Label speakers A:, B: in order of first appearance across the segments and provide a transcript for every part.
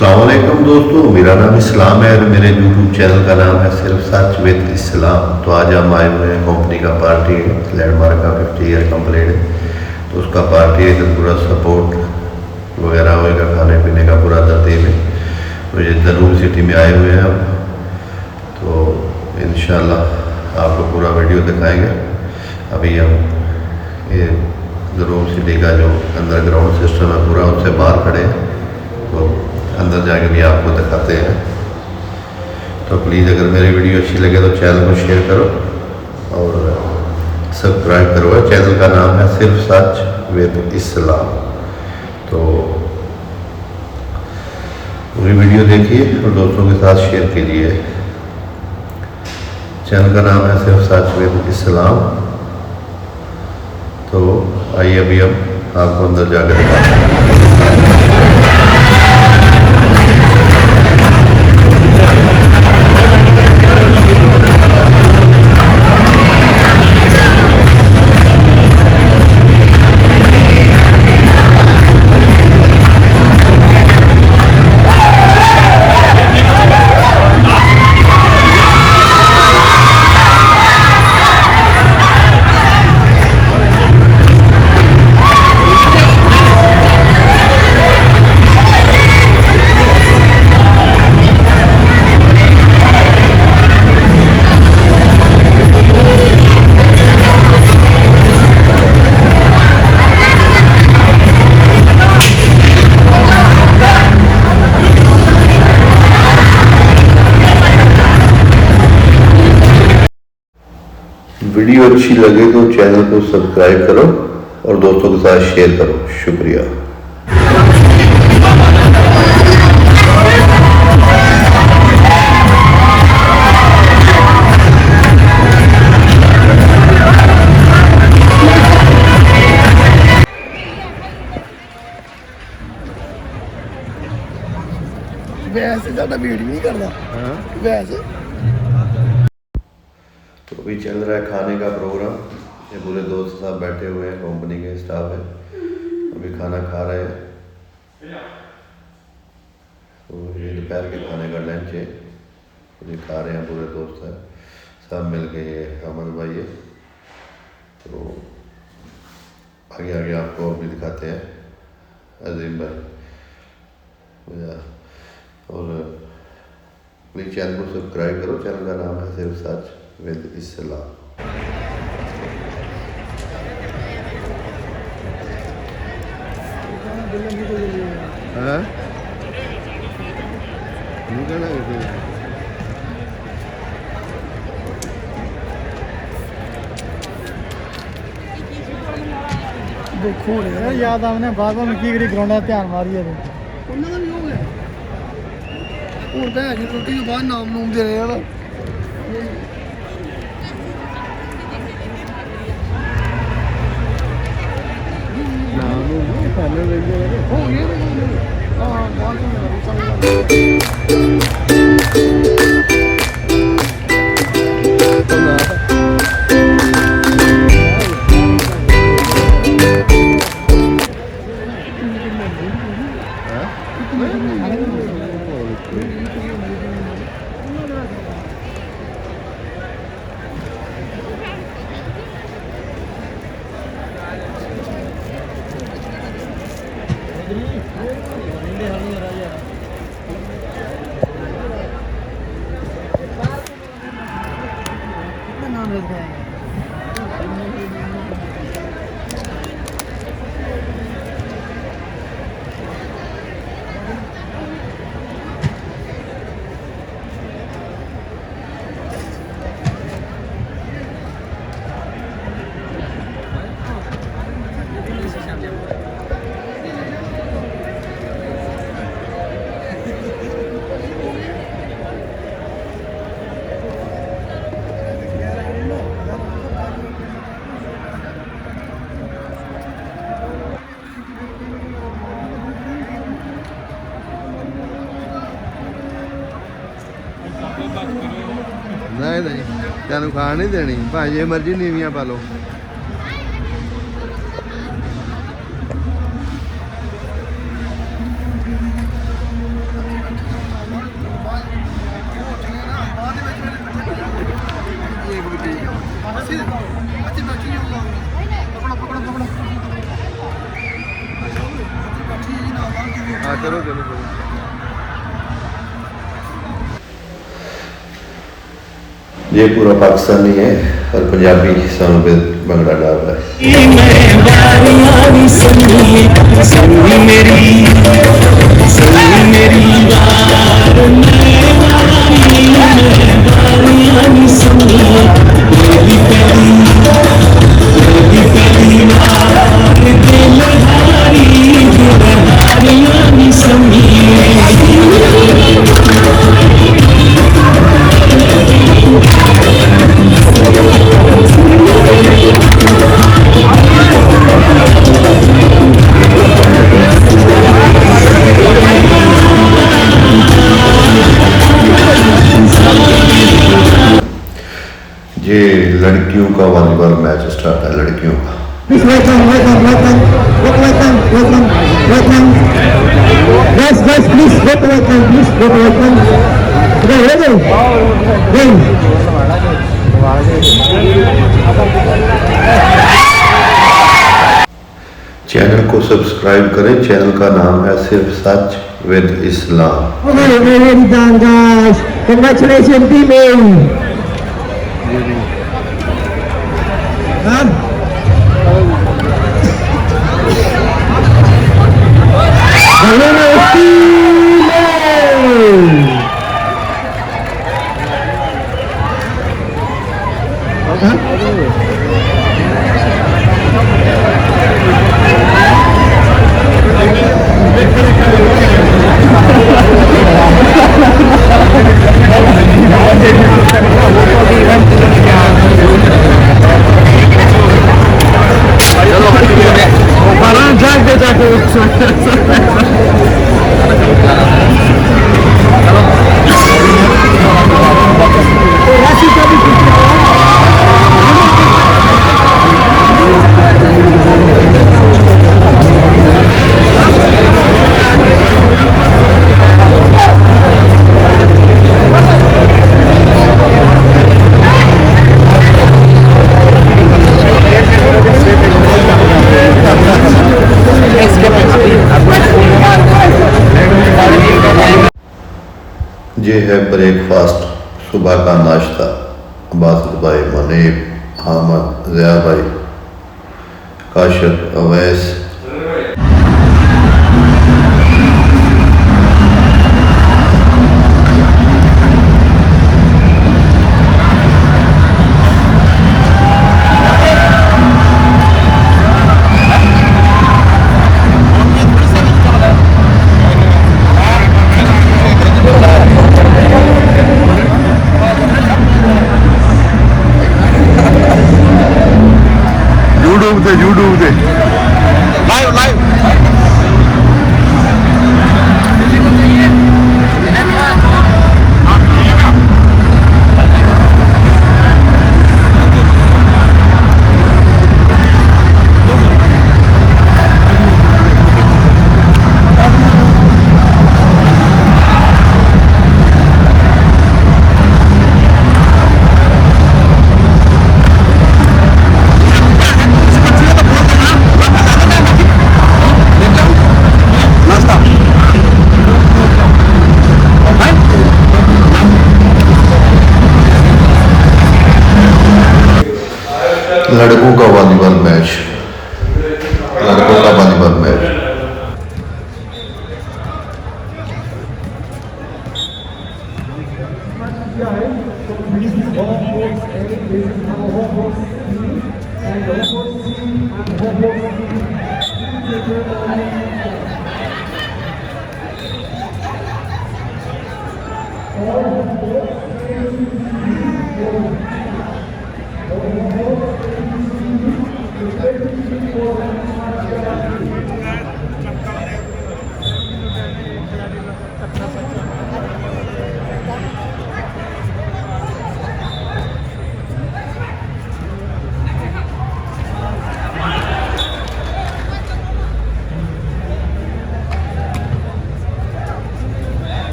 A: अस्सलामुअलैकुम दोस्तों, मेरा नाम इस्लाम है और मेरे यूट्यूब चैनल का नाम है सिर्फ सच विद इस्लाम। तो आज हम आए हुए हैं, कंपनी का पार्टी है, लैंडमार्क का 50 ईयर कंप्लीट है, तो उसका पार्टी है। तो पूरा सपोर्ट वगैरह होएगा, खाने पीने का पूरा तरतीब है। तो ये दरूर सिटी में आए हुए हैं हम, तो इंशाल्लाह आपको पूरा वीडियो दिखाएंगे। अभी हम ये दरूर सिटी का जो अंडरग्राउंड सिस्टम है पूरा, उससे बाहर खड़े हैं, तो अंदर जाके भी आपको दिखाते हैं। तो प्लीज़ अगर मेरी वीडियो अच्छी लगे तो चैनल को शेयर करो और सब्सक्राइब करो। चैनल का नाम है सिर्फ सच विद इस्लाम। तो पूरी वीडियो देखिए और दोस्तों के साथ शेयर कीजिए। चैनल का नाम है सिर्फ सच विद इस्लाम। तो आइए अभी हम आपको अंदर जाकर दिखाते हैं। वीडियो अच्छी लगे तो चैनल को सब्सक्राइब करो और दोस्तों के साथ शेयर करो। शुक्रिया।
B: वैसे ज़्यादा भीड़ भी नहीं करना वैसे।
A: तो अभी चल रहा है खाने का प्रोग्राम। ये पूरे दोस्त साहब बैठे हुए हैं, कंपनी के स्टाफ है, अभी खाना खा रहे हैं। तो ये दोपहर के खाने का लंच है, अभी खा रहे हैं पूरे दोस्त हैं सब मिल के। ये अमन भाई है। तो आगे आगे आपको अभी दिखाते हैं अजीम भाई। और प्लीज़ चैनल को सब्सक्राइब करो। चैनल का नाम है सिर्फ सच विद इस्लाम।
B: देखो याद आपने बाबा में की ग्राउंड ध्यान मारी है उन्होंने भी हो गया। और भैन रोटी के बाद नाम नूम दे रहे हैं ना।
C: नहीं नहीं तेन खान नहीं देनी, भाई जे मर्जी नीवियां पा लो। हाँ चलो चलो चलो
A: ये पूरा पाकिस्तानी है और पंजाबी सॉन्ग पे भंगड़ा डाल रहा है। ये लड़कियों का वॉलीबॉल मैच स्टार्ट है, लड़कियों का।
D: Please welcome. Guys, please welcome. Okay, ready? Game.
A: Channel को सब्सक्राइब करें, चैनल का नाम है सिर्फ सच with Islam.
D: Okay, already done, guys. Congratulations, team A. Done. The winner is Team A.
A: ये है ब्रेकफास्ट, सुबह का नाश्ता। बासित भाई, मुनीब, अहमद, ज़िया भाई, काशिफ, अवैस।
C: यूट्यूब पे लाइव
A: लड़कों का वॉलीबॉल मैच, लड़कों का वॉलीबॉल मैच।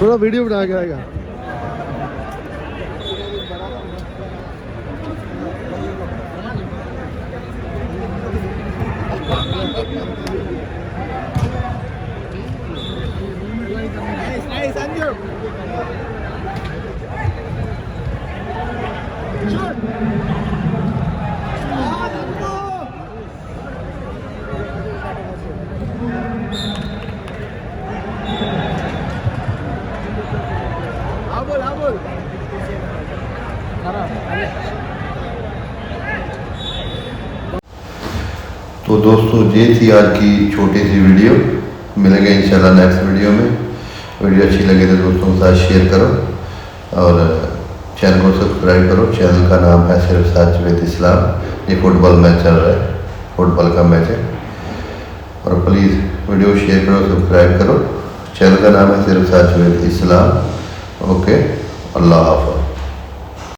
C: थोड़ा वीडियो बना के आएगा।
A: तो दोस्तों ये थी आज की छोटी सी वीडियो। मिलेंगे इंशाल्लाह नेक्स्ट वीडियो में। वीडियो अच्छी लगे तो दोस्तों के साथ शेयर करो और चैनल को सब्सक्राइब करो। चैनल का नाम है सिर्फ सच विद इस्लाम। ये फुटबॉल मैच चल रहा है, फुटबॉल का मैच है। और प्लीज़ वीडियो शेयर करो, सब्सक्राइब करो। चैनल का नाम है सिर्फ सच विद इस्लाम। ओके, अल्लाह हाफ़िज़।